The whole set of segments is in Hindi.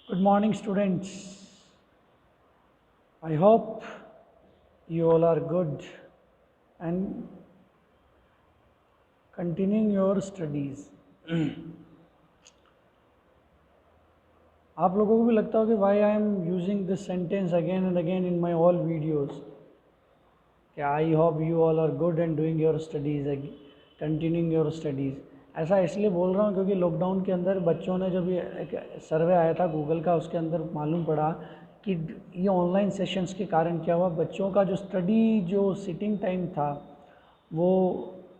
Good morning, students. I hope you all are good and continuing your studies. आप लोगों को भी लगता हो कि why I am using this sentence again and again in my all videos. कि I hope you all are good and doing your studies, continuing your studies. ऐसा इसलिए बोल रहा हूँ क्योंकि लॉकडाउन के अंदर बच्चों ने जब ये एक सर्वे आया था गूगल का, उसके अंदर मालूम पड़ा कि ये ऑनलाइन सेशंस के कारण क्या हुआ, बच्चों का जो स्टडी जो सिटिंग टाइम था वो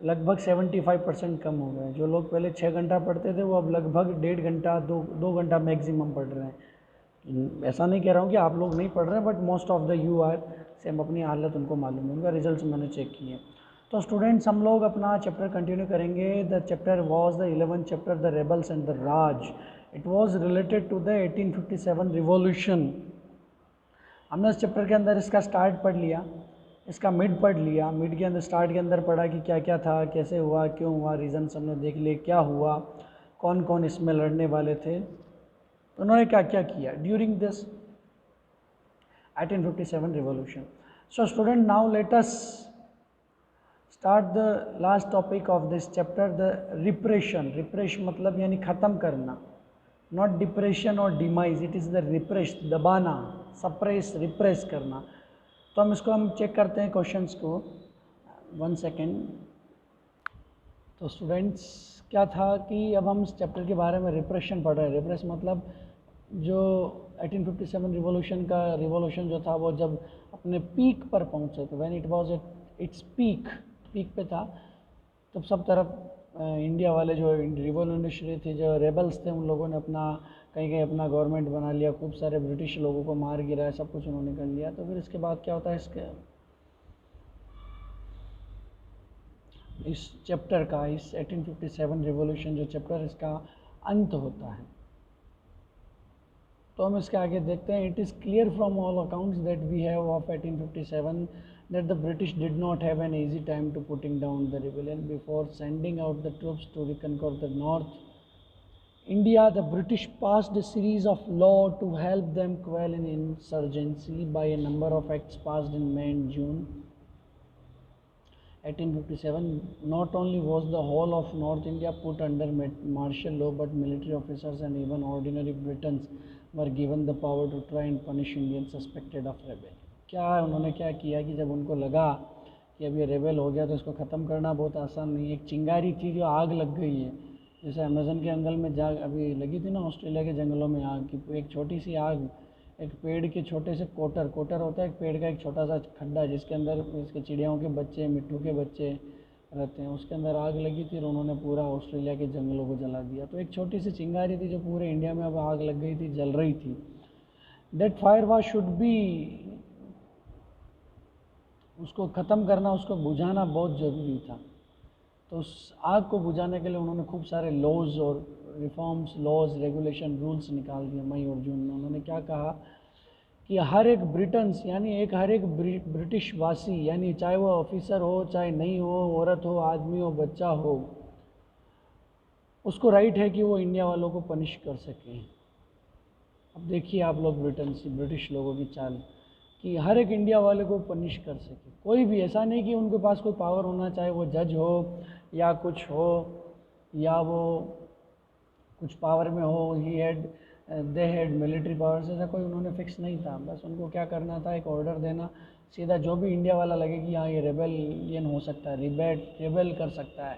लगभग 75% कम हो गया। जो लोग पहले 6 घंटा पढ़ते थे वो अब लगभग 1.5 घंटा 2 घंटा मैक्सिमम पढ़ रहे हैं। ऐसा नहीं कह रहा हूँ कि आप लोग नहीं पढ़ रहे हैं, but most of the you are same, अपनी हालत उनको मालूम है, उनका रिजल्ट्स मैंने चेक किए। तो स्टूडेंट्स हम लोग अपना चैप्टर कंटिन्यू करेंगे। The chapter was the 11th chapter, the rebels and the Raj. It was related to the 1857 revolution. हमने इस चैप्टर के अंदर इसका स्टार्ट पढ़ लिया, इसका मिड पढ़ लिया। मिड के अंदर स्टार्ट के अंदर पढ़ा कि क्या क्या था, कैसे हुआ, क्यों हुआ, रीज़न हमने देख लिए, क्या हुआ, कौन कौन इसमें लड़ने वाले थे, तो उन्होंने क्या क्या किया during this 1857 revolution. So student, now let us start the last topic of this chapter, the repression. Repression मतलब यानी ख़त्म करना, not depression or demise, it is the repress, दबाना, suppress, repress करना। तो हम चेक करते हैं क्वेश्चंस को। 1 सेकेंड। तो स्टूडेंट्स क्या था कि अब हम इस चैप्टर के बारे में रिप्रेशन पढ़ रहे हैं। रिप्रेस मतलब जो 1857 रिवॉल्यूशन जो था वो जब अपने पीक पर पहुंचे, तो when it was at its peak पे था, तब सब तरफ इंडिया वाले जो रिवॉल्यूशनरी थे, जो रेबल्स थे, उन लोगों ने अपना कहीं कहीं अपना गवर्नमेंट बना लिया, खूब सारे ब्रिटिश लोगों को मार गिराया, सब कुछ उन्होंने कर लिया। तो फिर इसके बाद क्या होता है, इस चैप्टर का, इस 1857 रिवॉल्यूशन जो चैप्टर, इसका अंत होता है। तो हम इसके आगे देखते हैं। It is clear from all accounts that we have of 1857 that the British did not have an easy time to putting down the rebellion. Before sending out the troops to reconquer the north India, the British passed a series of laws to help them quell an insurgency. By a number of acts passed in May and June 1857, not only was the whole of North India put under martial law, but military officers and even ordinary Britons were given the power to try and punish Indians suspected of rebellion. क्या उन्होंने क्या किया कि जब उनको लगा कि अब ये रेबेल हो गया तो इसको ख़त्म करना बहुत आसान नहीं है। एक चिंगारी थी जो आग लग गई है, जैसे अमेज़न के जंगल में जाग अभी लगी थी ना, ऑस्ट्रेलिया के जंगलों में आग की, एक छोटी सी आग, एक पेड़ के छोटे से कोटर होता है, एक पेड़ का एक छोटा सा खड्डा जिसके अंदर इसके चिड़ियाओं के बच्चे, मिट्टू के बच्चे रहते हैं, उसके अंदर आग लगी थी और उन्होंने पूरा ऑस्ट्रेलिया के जंगलों को जला दिया। तो एक छोटी सी चिंगारी थी जो पूरे इंडिया में अब आग लग गई थी, जल रही थी। That fire was should be, उसको ख़त्म करना, उसको बुझाना बहुत ज़रूरी था। तो उस आग को बुझाने के लिए उन्होंने खूब सारे लॉज और रिफॉर्म्स, लॉज, रेगुलेशन, रूल्स निकाल दिए। मई और जून में उन्होंने क्या कहा कि हर एक ब्रिटन्स यानी हर एक ब्रिटिश वासी, यानी चाहे वो ऑफिसर हो चाहे नहीं हो, औरत हो, आदमी हो, बच्चा हो, उसको राइट है कि वो इंडिया वालों को पनिश कर सकें। अब देखिए आप लोग ब्रिटिश लोगों की चाल, कि हर एक इंडिया वाले को पनिश कर सके। कोई भी ऐसा नहीं कि उनके पास कोई पावर होना, चाहे वो जज हो या कुछ हो या वो कुछ पावर में हो, दे हैड मिलिट्री पावर्स, ऐसा कोई उन्होंने फिक्स नहीं था। बस उनको क्या करना था, एक ऑर्डर देना सीधा, जो भी इंडिया वाला लगे कि हाँ ये रेबेलियन हो सकता है, रेबेल कर सकता है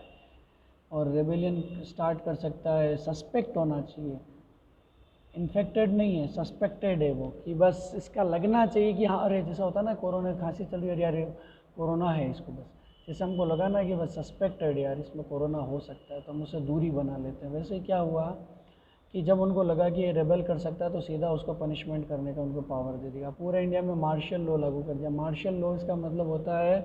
और रेबेलियन स्टार्ट कर सकता है, सस्पेक्ट होना चाहिए, इन्फेक्टेड नहीं है, सस्पेक्टेड है वो, कि बस इसका लगना चाहिए कि हाँ अरे जैसा होता है ना, कोरोना खांसी चल रही है यार, कोरोना है इसको, बस जैसे हमको लगा ना कि बस सस्पेक्टेड यार इसमें कोरोना हो सकता है, तो हम उससे दूरी बना लेते हैं। वैसे क्या हुआ कि जब उनको लगा कि ये रेबेल कर सकता है तो सीधा उसको पनिशमेंट करने का उनको पावर दे दिया। पूरे इंडिया में मार्शल लॉ लागू कर दिया। मार्शल लॉ इसका मतलब होता है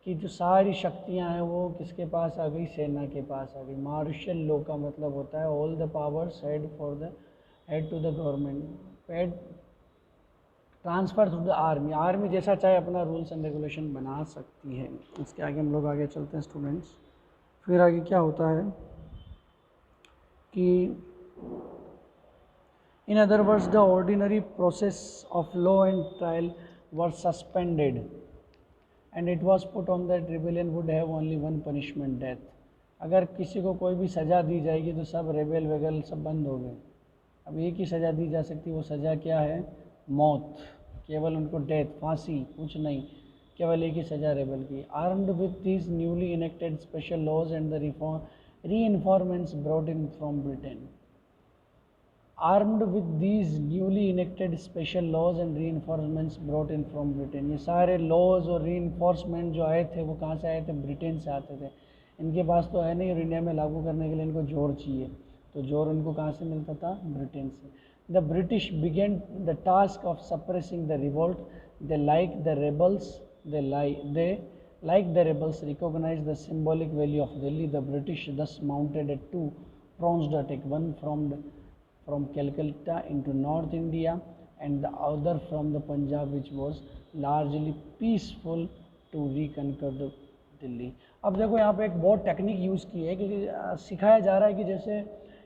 कि जो सारी शक्तियां हैं वो किसके पास आ गई, सेना के पास आ गई। मार्शल लॉ का मतलब होता है all the powers head to the government, head transfer to the army. Army जैसा चाहे अपना रूल्स एंड रेगुलेशन बना सकती है। इसके आगे हम लोग आगे चलते हैं स्टूडेंट्स। फिर आगे क्या होता है कि In other words, the ordinary process of law and trial were suspended, and it was put on that rebellion would have only one punishment, death. अगर किसी को कोई भी सज़ा दी जाएगी तो सब रेबेल वेगल सब बंद हो गए। अब एक ही सज़ा दी जा सकती, वो सज़ा क्या है? मौत, केवल उनको डेथ, फांसी, कुछ नहीं, केवल एक ही सज़ा रेबेल की। Armed with these newly enacted special laws and the reinforcements brought in from Britain. Armed with these newly enacted special laws and reinforcements brought in from Britain, ये सारे laws और reinforcement जो आए थे वो कहाँ से आए थे? ब्रिटेन से आते थे। इनके पास तो है नहीं और इंडिया में लागू करने के लिए इनको जोर चाहिए, तो जोर उनको कहाँ से मिलता था? ब्रिटेन से। The British began the task of suppressing the revolt. They like the rebels recognized the symbolic value of Delhi. The British thus mounted a two-pronged attack, one from Calcutta into North India and the other from the Punjab, which was largely peaceful, to reconquer the Delhi. अब देखो यहाँ पे एक बहुत टेक्निक यूज़ की है कि सिखाया जा रहा है कि जैसे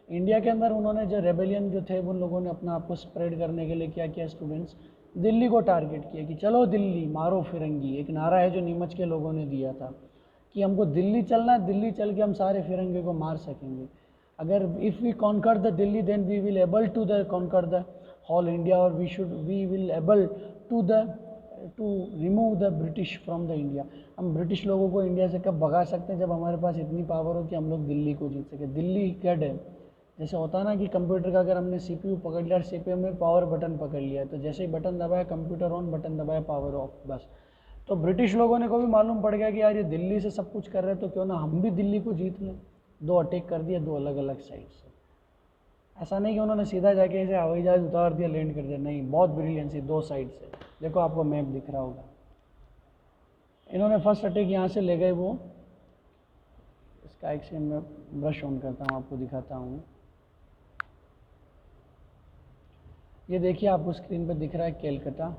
इंडिया के अंदर उन्होंने जो रेबेलियन जो थे उन लोगों ने अपना आप को स्प्रेड करने के लिए क्या किया? स्टूडेंट्स, दिल्ली को टारगेट किया कि चलो दिल्ली मारो फिरंगी। एक नारा है जो नीमच के लोगों ने दिया था कि हमको दिल्ली चलना है, दिल्ली चल के हम सारे फिरंगे को मार सकेंगे। अगर if we conquer the Delhi then we will able to the conquer the whole India और we will able to remove the British from the India. हम ब्रिटिश लोगों को इंडिया से कब भगा सकते हैं? जब हमारे पास इतनी पावर हो कि हम लोग दिल्ली को जीत सके। दिल्ली गढ़ है, जैसे होता है ना कि कंप्यूटर का अगर हमने सीपीयू पकड़ लिया, सीपीयू में पावर बटन पकड़ लिया, तो जैसे ही बटन दबाया कंप्यूटर ऑन, बटन दबाया पावर ऑफ, बस। तो ब्रिटिश लोगों ने को भी मालूम पड़ गया कि यार ये दिल्ली से सब कुछ कर रहे हैं, तो क्यों ना हम भी दिल्ली को जीत लें। दो अटैक कर दिया, दो अलग अलग साइड से। ऐसा नहीं कि उन्होंने सीधा जाके ऐसे हवाई जहाज उतार दिया, लैंड कर दिया, नहीं, बहुत ब्रिलियंसी दो साइड से। देखो आपको मैप दिख रहा होगा। इन्होंने फर्स्ट अटैक यहाँ से ले गए, वो इसका एक सेकंड में ब्रश ऑन करता हूँ, आपको दिखाता हूँ। ये देखिए आपको स्क्रीन पर दिख रहा है कैलकाटा,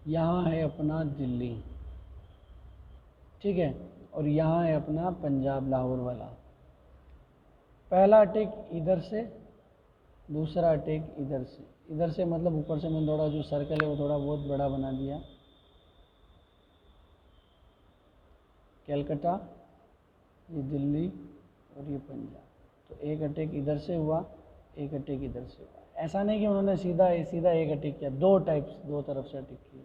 यहाँ है अपना दिल्ली, ठीक है, और यहाँ है अपना पंजाब लाहौर वाला। पहला अटैक इधर से, दूसरा अटैक इधर से। इधर से मतलब ऊपर से मैंने थोड़ा जो सर्कल है वो थोड़ा बहुत बड़ा बना दिया। कैलकाटा, ये दिल्ली और ये पंजाब। तो एक अटैक इधर से हुआ, एक अटैक इधर से हुआ। ऐसा नहीं कि उन्होंने सीधा एक अटैक किया, दो टाइप्स, दो तरफ से अटैक किए।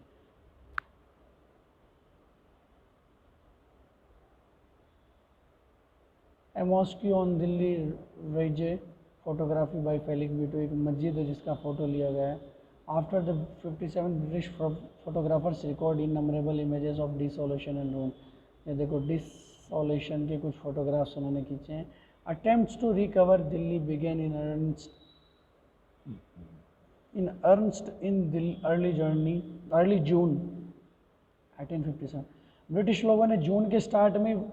A mosque on Delhi ridge, photography by Felix Beato, एक मस्जिद है जिसका फ़ोटो लिया गया है। After the 57 British photographers record innumerable images of desolation and ruin. ये देखो डिसोलेशन के कुछ फोटोग्राफ्स उन्होंने खींचे हैं। Attempts to recover Delhi began in early June 1857। British लोगों ने जून के स्टार्ट में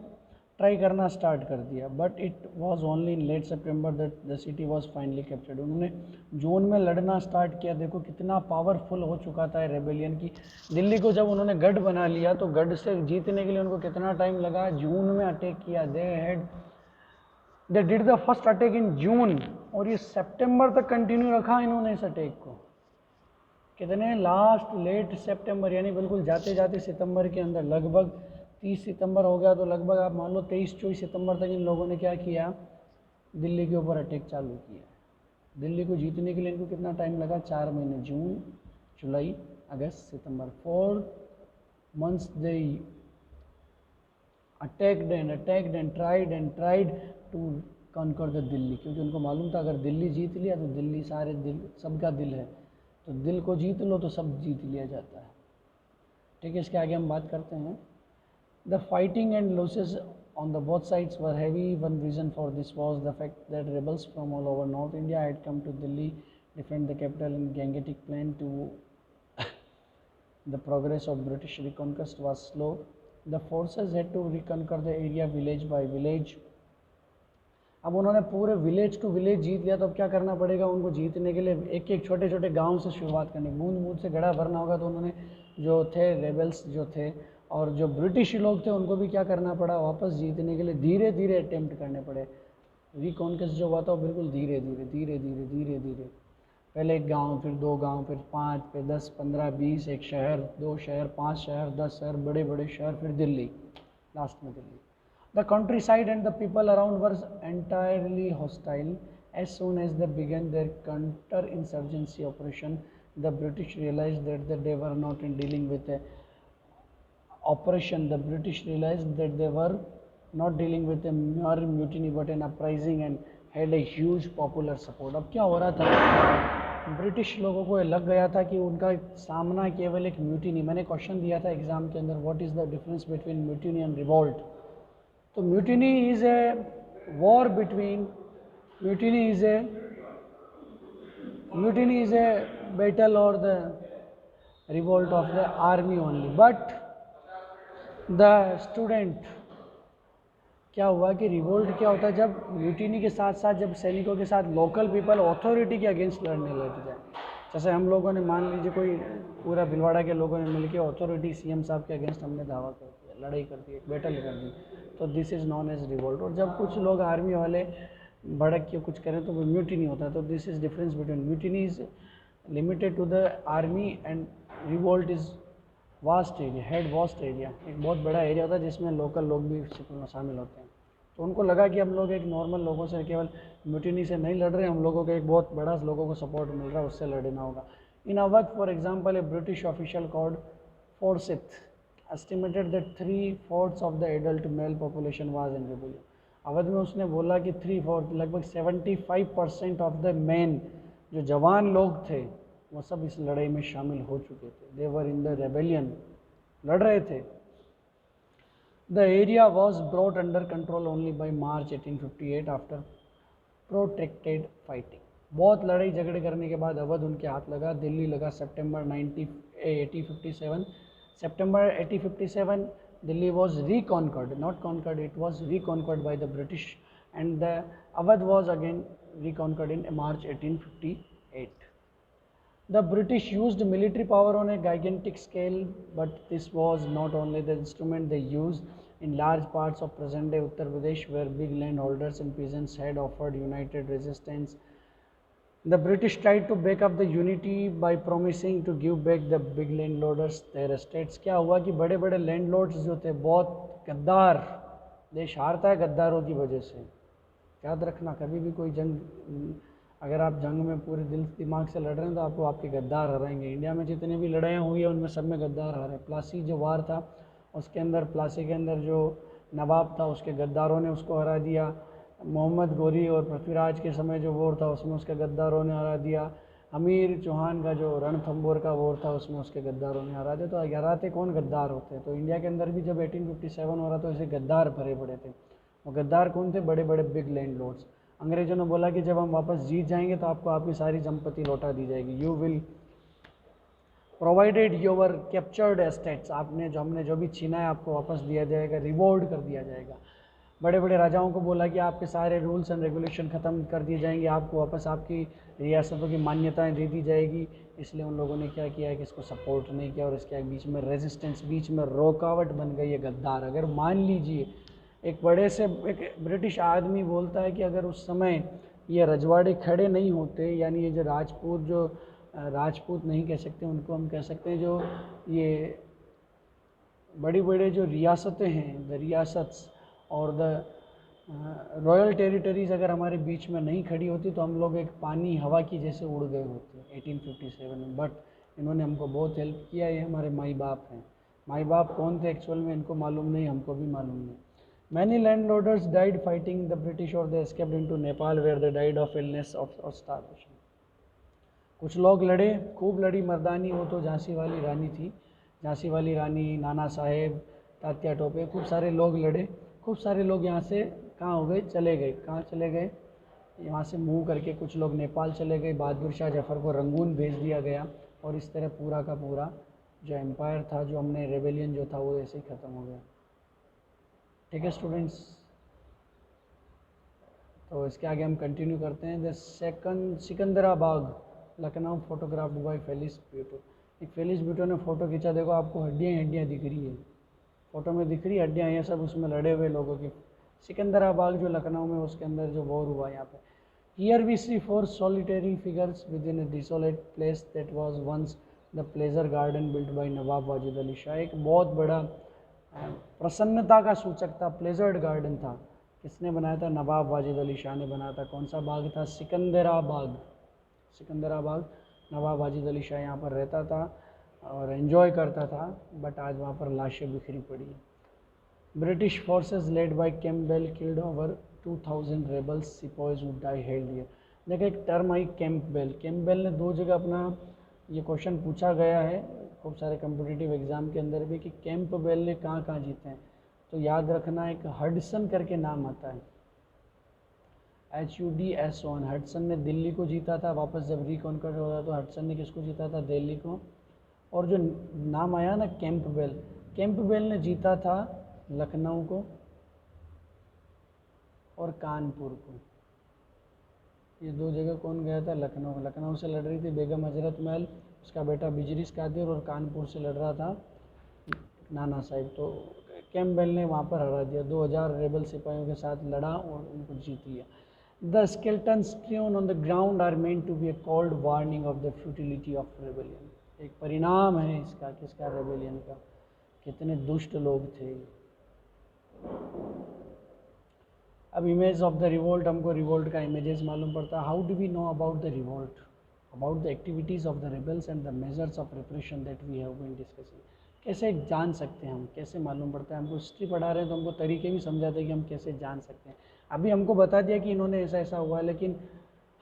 ट्राई करना स्टार्ट कर दिया, but it was only in late September that the city was finally captured. उन्होंने जून में लड़ना स्टार्ट किया। देखो कितना पावरफुल हो चुका था रेबेलियन की। दिल्ली को जब उन्होंने गढ़ बना लिया तो गढ़ से जीतने के लिए उनको कितना टाइम लगा? जून में अटैक किया। They did the first attack in June, और ये सितंबर तक कंटिन्यू रखा इन्होंने इस अटैक को। कितने? लास्ट लेट सितंबर, यानी बिल्कुल जाते जाते सितंबर के अंदर, लगभग 30 सितंबर हो गया, तो लगभग आप मान लो 23-24 सितंबर तक इन लोगों ने क्या किया? दिल्ली के ऊपर अटैक चालू किया। दिल्ली को जीतने के लिए इनको कितना टाइम लगा? 4 महीने, जून, जुलाई, अगस्त, सितंबर, 4 months they attacked and tried to conquer the Delhi. क्योंकि उनको मालूम था अगर दिल्ली जीत लिया तो दिल्ली सारे दिल, सबका दिल है, तो दिल को जीत लो तो सब जीत लिया जाता है। ठीक है, इसके आगे हम बात करते हैं। The fighting and losses on the both sides were heavy. One reason for this was the fact that rebels from all over North India had come to Delhi, defend the capital in Gangetic Plain. To the progress of British reconquest was slow. The forces had to reconquer the area village by village. अब उन्होंने पूरे विलेज टू विलेज जीत लिया, तो अब क्या करना पड़ेगा उनको जीतने के लिए? एक एक छोटे छोटे गांव से शुरुआत करनी, बूंद बूंद से घड़ा भरना होगा। तो उन्होंने जो थे रेबल्स जो थे और जो ब्रिटिश लोग थे उनको भी क्या करना पड़ा? वापस जीतने के लिए धीरे धीरे अटेम्प्ट करने पड़े। रिकॉन्क्वेस्ट जो हुआ था वो बिल्कुल धीरे धीरे। पहले एक गांव, फिर 2 गांव, फिर 5, फिर 10, 15, 20, एक शहर, 2 शहर, 5 शहर, 10 शहर, बड़े बड़े शहर, फिर दिल्ली, लास्ट में Delhi. The countryside and the people around were entirely hostile. As soon as they began their counter-insurgency operation, the British realized that they were not dealing with a operation. The British realized that they were not dealing with a mere mutiny but an uprising and had a huge popular support. अब क्या हो रहा था, ब्रिटिश लोगों को लग गया था कि उनका सामना केवल एक म्यूटिनी. मैंने क्वेश्चन दिया था एग्जाम के अंदर, what is the difference between mutiny and revolt. तो mutiny is a war between, mutiny is a battle और the revolt of the army only. But the student, क्या हुआ कि रिवोल्ट क्या होता है, जब म्यूटिनी के साथ साथ जब सैनिकों के साथ लोकल पीपल अथॉरिटी के अगेंस्ट लड़ने लग जाए. जैसे हम लोगों ने, मान लीजिए कोई पूरा भिलवाड़ा के लोगों ने मिलकर अथॉरिटी सीएम साहब के अगेंस्ट हमने दावा कर दिया, लड़ाई कर दी, बैटल कर दी, तो this is known as revolt. और जब कुछ लोग आर्मी वाले भड़क के कुछ करें तो वो म्यूटिनी होता है. तो this is difference between, mutiny is limited to the army and revolt is vast area, head vast area, एक बहुत बड़ा एरिया होता है जिसमें लोकल लोग भी शामिल होते हैं. तो उनको लगा कि हम लोग एक नॉर्मल लोगों से केवल म्यूटिनी से नहीं लड़ रहे, हम लोगों को एक बहुत बड़ा लोगों को सपोर्ट मिल रहा है, उससे लड़ना होगा. In Awadh for example a British official called Forsyth estimated that 3/4 of the adult male population was in rebellion. Awadh में उसने बोला कि 3/4, लगभग 75% ऑफ द मैन, जो जवान लोग थे, वो सब इस लड़ाई में शामिल हो चुके थे. दे वर इन द रेबेलियन, लड़ रहे थे. The area was brought under control only by March 1858 after protracted fighting. बहुत लड़ाई झगड़े करने के बाद अवध उनके हाथ लगा, दिल्ली लगा. सितंबर 1857, September 1857, Delhi was reconquered, not conquered, it was reconquered by the British, and the Awadh was again reconquered in March 1858. The British used military power on a gigantic scale, but this was not only the instrument they used. In large parts of present-day Uttar Pradesh, where big landholders and peasants had offered united resistance, the British tried to break up the unity by promising to give back the big landlords their estates. क्या हुआ कि बड़े बड़े लैंडलॉर्ड्स जो थे, बहुत गद्दार, देश हारता है गद्दारों की वजह से. याद रखना, कभी भी कोई जंग, अगर आप जंग में पूरे दिल दिमाग से लड़ रहे हैं तो आपको आपके गद्दार हराएंगे. इंडिया में जितनी भी लड़ाइयाँ हुई हैं उनमें सब में गद्दार हारे. प्लासी जो वार था उसके अंदर, प्लासी के अंदर जो नवाब था उसके गद्दारों ने उसको हरा दिया. मोहम्मद गोरी और पृथ्वीराज के समय जो वॉर था उसमें उसके गद्दारों ने हरा दिया. अमीर चौहान का जो रणथंबोर का वॉर था उसमें उसके गद्दारों ने हरा दिया. तो हराते कौन, गद्दार होते हैं. तो इंडिया के अंदर भी जब 1857 हो रहा तो ऐसे गद्दार भरे पड़े थे. वो गद्दार कौन थे, बड़े बड़े बिग लैंडलॉर्ड्स. अंग्रेजों ने बोला कि जब हम वापस जीत जाएंगे तो आपको आपकी सारी संपत्ति लौटा दी जाएगी. You will provided your captured estates, आपने जो, हमने जो भी छीना है आपको वापस दिया जाएगा, रिवॉर्ड कर दिया जाएगा. बड़े बड़े राजाओं को बोला कि आपके सारे रूल्स एंड रेगुलेशन ख़त्म कर दिए जाएंगे, आपको वापस आपकी रियासतों की मान्यताएं दे दी जाएगी. इसलिए उन लोगों ने क्या किया है कि इसको सपोर्ट नहीं किया और इसके बीच में रेजिस्टेंस, बीच में रुकावट बन गई है गद्दार. अगर मान लीजिए एक बड़े से एक ब्रिटिश आदमी बोलता है कि अगर उस समय ये रजवाड़े खड़े नहीं होते, यानी ये जो राजपूत नहीं कह सकते, उनको हम कह सकते हैं जो ये बड़ी बड़े जो रियासतें हैं, द रियासत्स और द रॉयल टेरिटरीज़ अगर हमारे बीच में नहीं खड़ी होती तो हम लोग एक पानी हवा की जैसे उड़ गए होते 1857 में. बट इन्होंने हमको बहुत हेल्प किया. ये हमारे माई बाप हैं. माई बाप कौन थे एक्चुअल में इनको मालूम नहीं, हमको भी मालूम नहीं. Many landlords died fighting the British और they escaped into Nepal where they died of illness और स्टारवेशन. कुछ लोग लड़े, खूब लड़ी मर्दानी. वो तो झांसी वाली रानी थी, झांसी वाली रानी, नाना साहेब, तात्या टोपे, खूब सारे लोग लड़े. खूब सारे लोग यहाँ से कहाँ हो गए, चले गए. कहाँ चले गए, यहाँ से मूव करके कुछ लोग नेपाल चले गए. बहादुर शाह जफर को रंगून भेज दिया गया और इस तरह पूरा का पूरा जो एम्पायर था, जो हमने रेबेलियन जो था, वो ऐसे ही ख़त्म हो गया. ठीक है स्टूडेंट्स, तो इसके आगे हम कंटिन्यू करते हैं. The second Sikandarbagh, Lucknow, photographed by Felice Beato. एक फेलिस ब्यूटो ने फ़ोटो खींचा. देखो आपको हड्डियाँ हड्डियाँ दिख रही है, फ़ोटो में दिख रही है हड्डियाँ, ये सब उसमें लड़े हुए लोगों की. सिकंदराबाग जो लखनऊ में, उसके अंदर जो वॉर हुआ यहाँ पे. Here we see four solitary figures within a desolate place that was once the pleasure garden built by नवाब वाजिद अली शाह। एक बहुत बड़ा प्रसन्नता का सूचक था, प्लेजर्ड गार्डन था। किसने बनाया था? नवाब वाजिद अली शाह ने बनाया था। कौन सा बाग था? सिकंदरा बाग। सिकंदरा बाग। नवाब वाजिद अली शाह यहाँ पर रहता था और एंजॉय करता था, बट आज वहाँ पर लाशें बिखरी पड़ी हैं। British forces led by Campbell killed over 2000 rebels, sepoys who died held here। देखिए एक टर्म आई कैंपबेल। कैंपबेल ने दो जगह अपना ये क्वेश्चन पूछा गया है खूब सारे कम्पिटिटिव एग्जाम के अंदर भी कि कैंपबेल ने कहाँ कहाँ जीते हैं। तो याद रखना एक हडसन करके नाम आता है, HUDSON। हडसन ने दिल्ली को जीता था, वापस जब रिकॉन्कर हो रहा तो हडसन ने किसको जीता था? दिल्ली को। और जो नाम आया ना कैंपबेल, कैंपबेल ने जीता था लखनऊ को और कानपुर को। ये दो जगह कौन गया था? लखनऊ। लखनऊ से लड़ रही थी बेगम हजरत महल, उसका बेटा बिजरिस कादिर, और कानपुर से लड़ रहा था नाना साहिब। तो कैंपबेल ने वहाँ पर हरा दिया, 2000 रेबल सिपाहियों के साथ लड़ा और उनको जीत लिया। The skeleton strewn on the ground are meant to be a cold warning of the futility of rebellion। एक परिणाम है इसका, किसका? रेबेलियन का। कितने दुष्ट लोग थे। अब इमेज ऑफ द रिवोल्ट, हमको रिवोल्ट का इमेजेस मालूम पड़ता है। How do we know about the revolt? About the activities of the rebels and the measures of repression that we have been discussing. कैसे जान सकते हैं हम, कैसे मालूम पड़ता है? हमको हिस्ट्री पढ़ा रहे हैं तो हमको तरीके भी समझाते हैं कि हम कैसे जान सकते हैं। अभी हमको बता दिया कि इन्होंने ऐसा ऐसा हुआ, लेकिन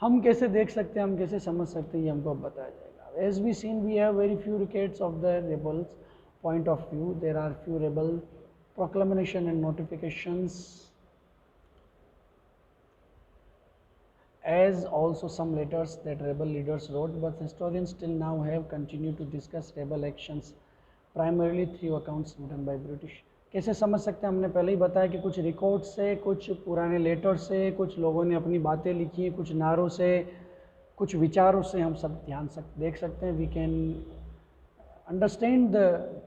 हम कैसे देख सकते हैं, हम कैसे समझ सकते हैं, ये हमको अब बताया जाएगा। As we seen we have very few records of the rebels point of view। There are few rebel proclamation and notifications, as also some letters that rebel leaders wrote, but historians still now have continued to discuss rebel actions primarily through accounts written by British। कैसे समझ सकते हैं? हमने पहले ही बताया कि कुछ रिकॉर्ड से, कुछ पुराने लेटर से, कुछ लोगों ने अपनी बातें लिखी, कुछ नारों से, कुछ विचारों से हम सब ध्यान देख सकते हैं। We can understand the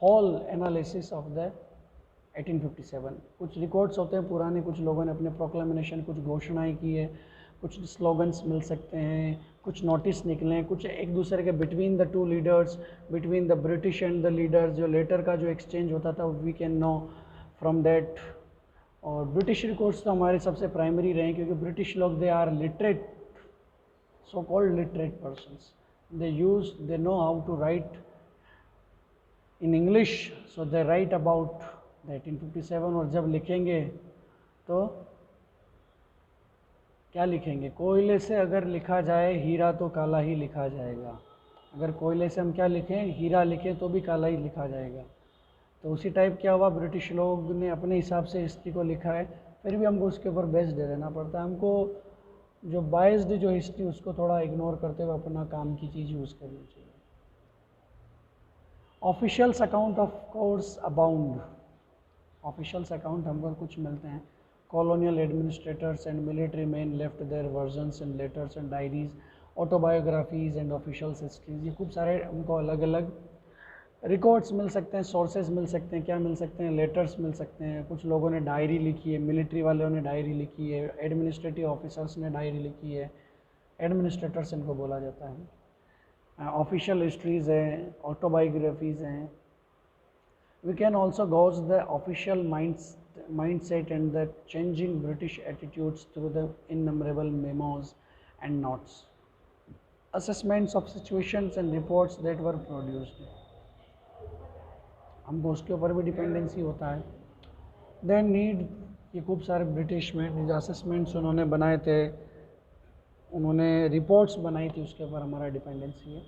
whole analysis of the 1857। कुछ रिकॉर्ड्स होते हैं पुराने, कुछ लोगों ने अपने प्रोक्लेमेशन, कुछ घोषणाएं की है, कुछ स्लोगन्स मिल सकते हैं, कुछ नोटिस निकले हैं, कुछ एक दूसरे के between the two leaders, between the British and the leaders, जो लेटर का जो एक्सचेंज होता था we can know from that. और ब्रिटिश रिकॉर्ड्स तो हमारे सबसे प्राइमरी रहे, क्योंकि ब्रिटिश लोग they are literate, so called literate persons. They know how to write in English, so they write about the 1857। और जब लिखेंगे तो क्या लिखेंगे? कोयले से अगर लिखा जाए हीरा तो काला ही लिखा जाएगा। अगर कोयले से हम क्या लिखें, हीरा लिखें, तो भी काला ही लिखा जाएगा। तो उसी टाइप क्या हुआ, ब्रिटिश लोग ने अपने हिसाब से हिस्ट्री को लिखा है, फिर भी हमको उसके ऊपर बेस्ड रहना पड़ता है। हमको जो बाइस्ड जो हिस्ट्री उसको थोड़ा इग्नोर करते हुए अपना काम की चीज़ यूज़ करनी चाहिए। Officials account of course abound. Officials account हमको कुछ मिलते हैं। Colonial administrators and military man left their versions and letters and diaries, autobiographies and officials histories. ये खूब सारे हमको अलग अलग रिकॉर्ड्स मिल सकते हैं, सोर्सेज मिल सकते हैं। क्या मिल सकते हैं? लेटर्स मिल सकते हैं। कुछ लोगों ने डायरी लिखी है, मिलिट्री वालों ने डायरी लिखी है, एडमिनिस्ट्रेटिव ऑफिसर्स ने डायरी लिखी है, एडमिनिस्ट्रेटर्स इनको बोला जाता है। ऑफिशियल हिस्ट्रीज़ हैं, ऑटोबायोग्राफीज़ हैं। We can also gauge the official mindset and the changing British attitudes through the innumerable memos and notes, assessments of situations and reports that were produced। हमको उसके ऊपर भी डिपेंडेंसी होता है। देन नीड, ये खूब सारे ब्रिटिश में जो असेसमेंट्स उन्होंने बनाए थे, उन्होंने रिपोर्ट्स बनाई थी, उसके ऊपर हमारा डिपेंडेंसी है।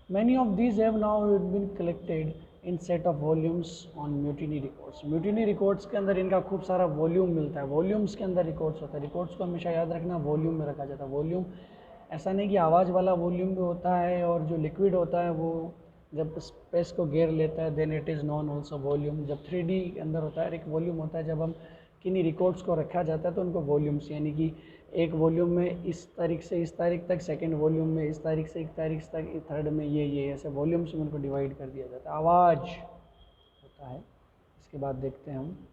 Many of these have now been collected in set of volumes on mutiny records. Mutiny records के अंदर इनका खूब सारा वॉल्यूम मिलता है। वॉल्यूम्स के अंदर रिकॉर्ड्स होता है। रिकॉर्ड्स को हमेशा याद रखना, वॉल्यूम में रखा जाता है। वॉल्यूम ऐसा नहीं कि आवाज़ वाला वॉल्यूम भी होता है, और जो लिक्विड होता है वो जब स्पेस को घेर लेता है then it is known also volume. जब 3D के अंदर होता है एक वॉल्यूम होता है। जब हम किन्हीं रिकॉर्ड्स को रखा जाता है तो उनको वॉल्यूम्स, यानी कि एक वॉल्यूम में इस तारीख से इस तारीख तक, सेकंड वॉल्यूम में इस तारीख से इस तारीख तक, थर्ड में ये ऐसे वॉल्यूम्स में उनको डिवाइड कर दिया जाता है। आवाज़ होता है। इसके बाद देखते हैं हम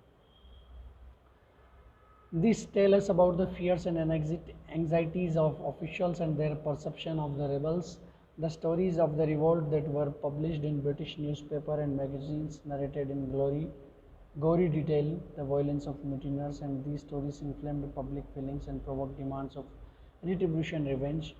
These tell us about the fears and anxieties of officials and their perception of the rebels. The stories of the revolt that were published in British newspaper and magazines narrated in gory detail the violence of mutineers, and these stories inflamed public feelings and provoked demands of retribution, revenge.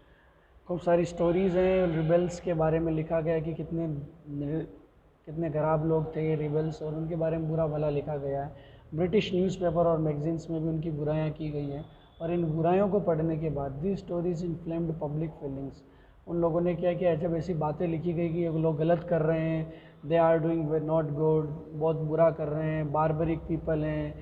खूब सारी स्टोरीज़ हैं रिबल्स के बारे में, लिखा गया है कि कितने खराब लोग थे ये रिबल्स, और उनके बारे में बुरा भला लिखा गया है। ब्रिटिश न्यूज़पेपर और मैगजीन्स में भी उनकी बुराइयां की गई हैं, और इन बुराइयों को पढ़ने के बाद the stories inflamed public feelings, उन लोगों ने क्या किया, जब ऐसी बातें लिखी गई कि ये लोग गलत कर रहे हैं, they are doing not good, बहुत बुरा कर रहे हैं, बारबरिक पीपल हैं,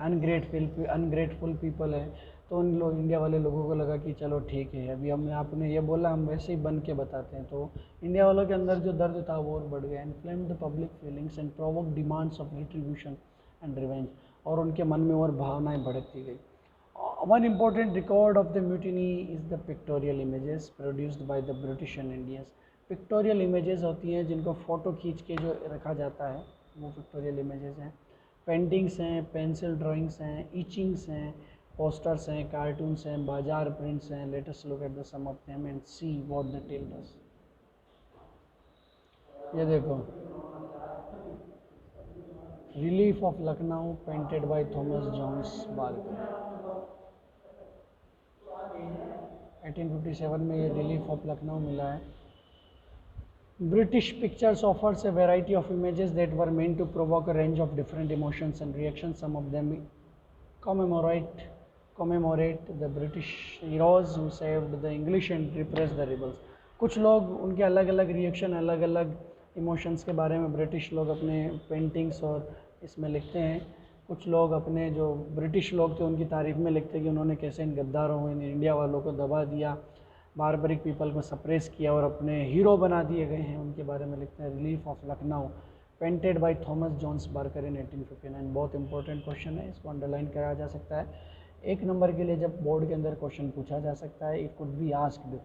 अनग्रेटफुल पीपल हैं, तो उन लोग इंडिया वाले लोगों को लगा कि चलो ठीक है, अभी हमने आपने ये बोला हम वैसे ही बन के बताते हैं। तो इंडिया वालों के अंदर जो दर्द था वो और बढ़ गया। Inflame the public feelings and provoke demands of retribution and revenge, और उनके मन में और भावनाएं भड़कती गई। One important record of the mutiny is the pictorial images produced by the British and Indians. Pictorial images होती हैं जिनको फ़ोटो खींच के जो रखा जाता है वो पिक्टोरियल इमेजेस हैं। पेंटिंग्स हैं, पेंसिल ड्राइंग्स हैं, ईचिंग्स हैं, पोस्टर्स हैं, कार्टून्स हैं, बाजार प्रिंट्स हैं। Let us look at the some of them and see what the tell does. ये देखो, relief of Lucknow painted by Thomas Jones Barker. 1857 में ये रिलीफ ऑफ लखनऊ मिला है। British pictures offers a variety of images that were meant to provoke a range of different emotions and reactions. Some of them commemorate the British heroes who saved the English and repressed the rebels. कुछ लोग उनके अलग अलग रिएक्शन, अलग अलग इमोशंस के बारे में ब्रिटिश लोग अपने पेंटिंग्स और इसमें लिखते हैं। कुछ लोग अपने जो ब्रिटिश लोग थे उनकी तारीफ में लिखते हैं कि उन्होंने कैसे इन गद्दारों को, इन इंडिया वालों को दबा दिया, बारबरिक पीपल को सप्रेस किया और अपने हीरो बना दिए गए हैं, उनके बारे में लिखते हैं। Relief of Lucknow painted by Thomas Jones Barker in 1859। बहुत इंपॉर्टेंट क्वेश्चन है, इसको अंडरलाइन कराया जा सकता है। एक नंबर के लिए जब बोर्ड के अंदर क्वेश्चन पूछा जा सकता है, it could be asked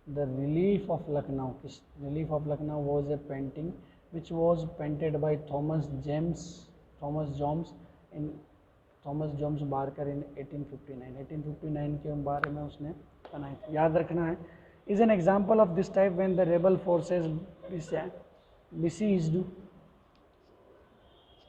the relief of Lucknow. किस relief of Lucknow was a painting which was painted by Thomas Jones Barker in 1859। 1859 के बारे में उसने बनाई थी, याद रखना है। Is an example of this type when the rebel forces besieged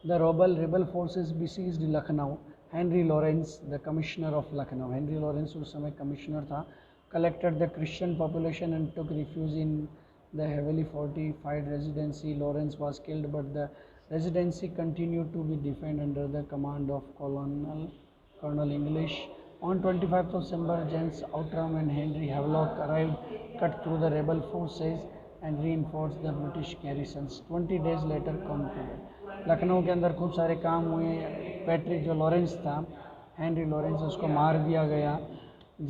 the rebel forces besieged Lucknow. Henry Lawrence, the commissioner of Lucknow, Henry Lawrence उस समय कमिश्नर था, collected the Christian population and took refuge in the heavily fortified residency. Lawrence was killed, but the residency continued to be defended under the command of Colonel English. On 25th of December, James Outram and Henry Havelock arrived, cut through the rebel forces and reinforced the British garrisons. 20 days later concluded. Lucknow के अंदर खूब सारे काम हुए। पैट्रिक जो लॉरेंस था, हेनरी लॉरेंस, उसको मार दिया गया।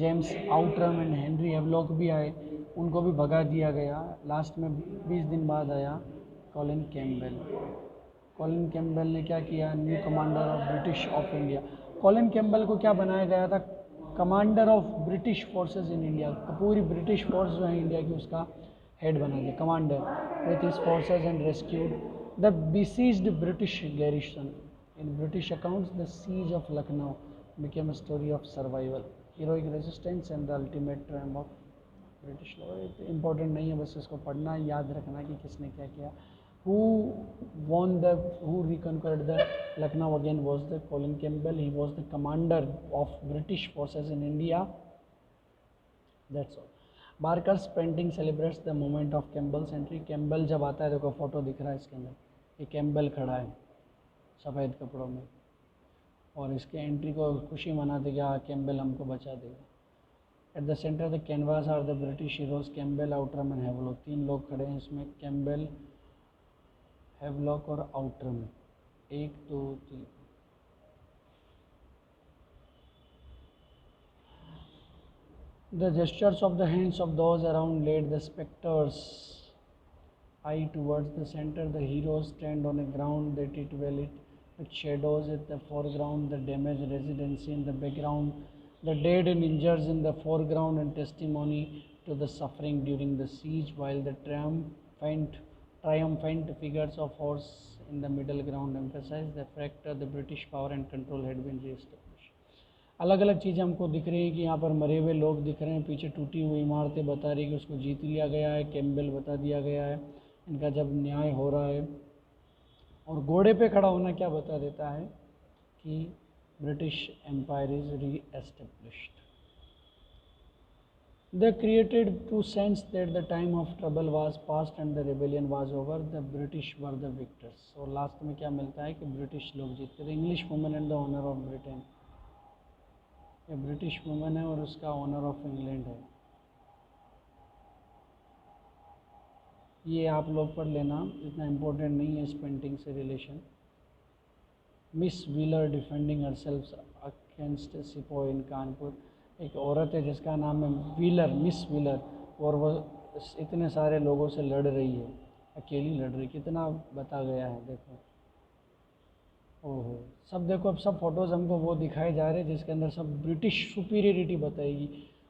James Outram and Henry Havelock भी आए, उनको भी भगा दिया गया। लास्ट में 20 दिन बाद आया कॉलिन कैम्पबेल। कॉलिन कैम्पबेल ने क्या किया, new commander of British of India. Colin Campbell को क्या बनाया गया था, commander of British forces in India. पूरी ब्रिटिश फोर्स जो है इंडिया की, उसका हेड बना दिया, commander, with his forces and rescued the besieged British garrison. In British accounts, the siege of Lucknow became a story of survival, heroic resistance and the ultimate triumph of British law. Important नहीं है, बस इसको पढ़ना, याद रखना कि किसने क्या किया। Who reconquered the Lucknow again was the Colin Campbell. He was the commander of British forces in India. That's all. Barker's painting celebrates the moment of Campbell's entry. Campbell जब आता है, देखो फोटो दिख रहा है इसके अंदर, ये कैम्बेल खड़ा है सफ़ेद कपड़ों में, और इसके एंट्री को खुशी मनाते कि हाँ कैम्बेल हमको बचा देगा। At the centre of the canvas are the British heroes Campbell, Outram and Havelock. 3 लोग खड़े हैं इसमें, कैम्बेल, हेवलॉक और Outram. 1 2 3। The gestures of the hands of those around led the specters' eye towards the center. The heroes stand on a ground that it well lit, with shadows at the foreground, the damaged residency in the background, the dead and injured in the foreground, and testimony to the suffering during the siege, while the triumphant figures of horse in the middle ground emphasized the fact that the British power and control had been re-established. अलग अलग चीज़ें हमको दिख रही हैं कि यहाँ पर मरे हुए लोग दिख रहे हैं, पीछे टूटी हुई इमारतें बता रही कि उसको जीत लिया गया है, कैम्पबेल बता दिया गया है, इनका जब न्याय हो रहा है। और घोड़े पे खड़ा होना क्या बता देता है कि British empire is reestablished. They created to sense that the time of trouble was past and the rebellion was over. The British were the victors. और लास्ट में क्या मिलता है कि ब्रिटिश लोग जीतते थे। English woman and the honour of Britain, ये ब्रिटिश वुमन है और उसका ऑनर ऑफ इंग्लैंड है। ये आप लोग पढ़ लेना, इतना इम्पोर्टेंट नहीं है इस पेंटिंग से relation. Miss Wheeler defending herself against sepoy in Kanpur. एक औरत है जिसका नाम है व्हीलर, मिस व्हीलर, और वो इतने सारे लोगों से लड़ रही है, अकेली लड़ रही। कितना बता गया है देखो। ओहो, सब देखो, अब सब फोटोज़ हमको वो दिखाए जा रहे हैं जिसके अंदर सब ब्रिटिश सुपीरियरिटी बताएगी।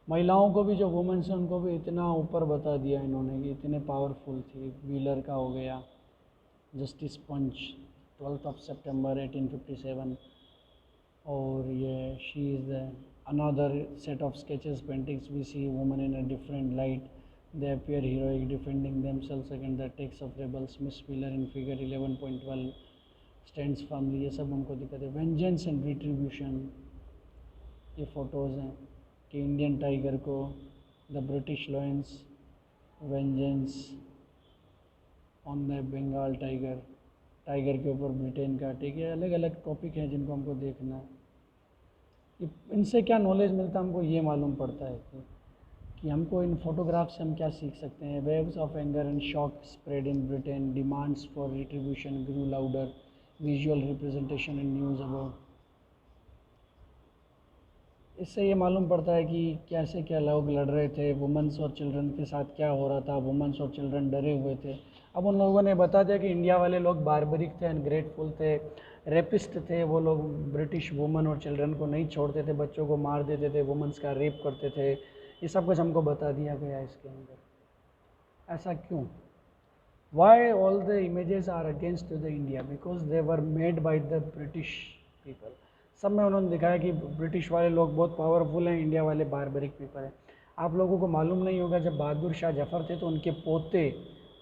महिलाओं को भी, जो वुमेन्स हैं उनको भी इतना ऊपर बता दिया इन्होंने कि इतने पावरफुल थी। व्हीलर का हो गया, जस्टिस पंच 12 सितंबर 1857। और ये she is another set of sketches paintings we see women in a different light, they appear heroic defending themselves against the attacks of rebels। Miss Wheeler in figure 11.12 stands firmly। ये सब हमको दिक्कत है। वेंजेंस एंड रिट्रीब्यूशन, ये फ़ोटोज़ हैं कि इंडियन टाइगर को the British lions, vengeance on the Bengal tiger, टाइगर के ऊपर ब्रिटेन का अटैक। ये अलग अलग टॉपिक हैं जिनको हमको देखना है। इनसे क्या नॉलेज मिलता है हमको, ये मालूम पड़ता है कि हमको इन फोटोग्राफ से हम क्या सीख सकते हैं। Waves of anger and shock spread in Britain, demands for retribution grew louder, visual representation in news about. इससे ये मालूम पड़ता है कि कैसे क्या लोग लड़ रहे थे, वुमेंस और चिल्ड्रन के साथ क्या हो रहा था। वुमेंस और चिल्ड्रन डरे हुए थे। अब उन लोगों ने बता दिया कि इंडिया वाले लोग बारबरिक थे, अनग्रेटफुल थे, रेपिस्ट थे। वो लोग ब्रिटिश वुमेन और चिल्ड्रन को नहीं छोड़ते थे, बच्चों को मार देते थे, वुमेंस का रेप करते थे। ये सब कुछ हमको बता दिया गया इसके अंदर। ऐसा क्यों? Why all the images are against the India? Because they were made by the British people. सब में उन्होंने दिखाया कि ब्रिटिश वाले लोग बहुत पावरफुल हैं, इंडिया वाले बारबरिक पीपल हैं। आप लोगों को मालूम नहीं होगा, जब बहादुर शाह जफ़र थे तो उनके पोते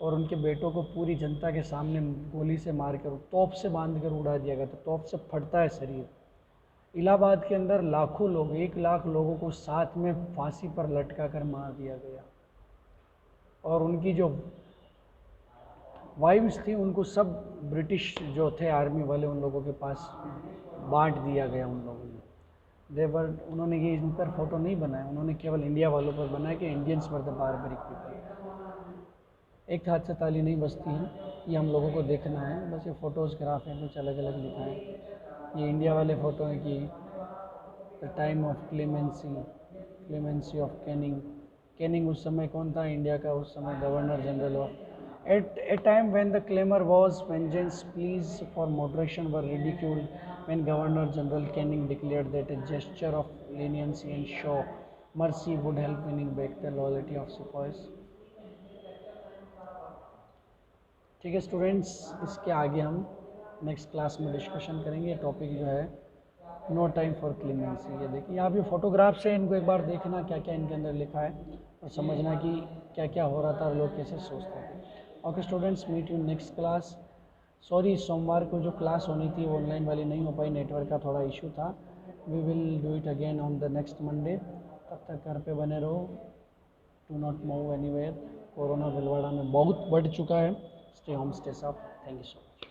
और उनके बेटों को पूरी जनता के सामने गोली से मार कर, तोप से बांध कर उड़ा दिया गया था। तोप से फटता है शरीर। इलाहाबाद के अंदर लाखों लोग, 1 लाख लोगों को साथ में फांसी पर लटका कर मार दिया गया। और उनकी जो वाइव्स थी उनको सब ब्रिटिश जो थे आर्मी वाले, उन लोगों के पास बांट दिया गया उन लोगों ने। देवर, उन्होंने ये इन पर फोटो नहीं बनाया, उन्होंने केवल इंडिया वालों पर बनाया कि Indians were the barbaric people. एक हाथ से ताली नहीं बजती है, ये हम लोगों को देखना है। बस ये फ़ोटोज़ ग्राफ हैं, कुछ अलग अलग लिखा है। ये इंडिया वाले फ़ोटो हैं कि the time of clemency, clemency of Canning. Canning उस समय कौन था इंडिया का? उस समय governor general of. At a time when the clamor was vengeance, pleas for moderation were ridiculed, when Governor General Canning declared that a gesture of leniency and show mercy would help winning back the loyalty of sepoys। ठीक है स्टूडेंट्स, इसके आगे हम नेक्स्ट क्लास में डिस्कशन करेंगे। टॉपिक जो है नो टाइम फॉर क्लीमेंसी। ये देखिए, आप ये फोटोग्राफ से इनको एक बार देखना क्या क्या इनके अंदर लिखा है और समझना कि क्या क्या हो रहा था और लोग कैसे सोचते थे। Okay students, meet you next class. Sorry, सोमवार को जो क्लास होनी थी वो ऑनलाइन वाली नहीं हो पाई, नेटवर्क का थोड़ा इशू था। We will do it again on the next Monday. तब तक घर पे बने रहो, do not move anywhere. Corona Bhilwara में बहुत बढ़ चुका है। Stay home, stay safe. Thank you so much.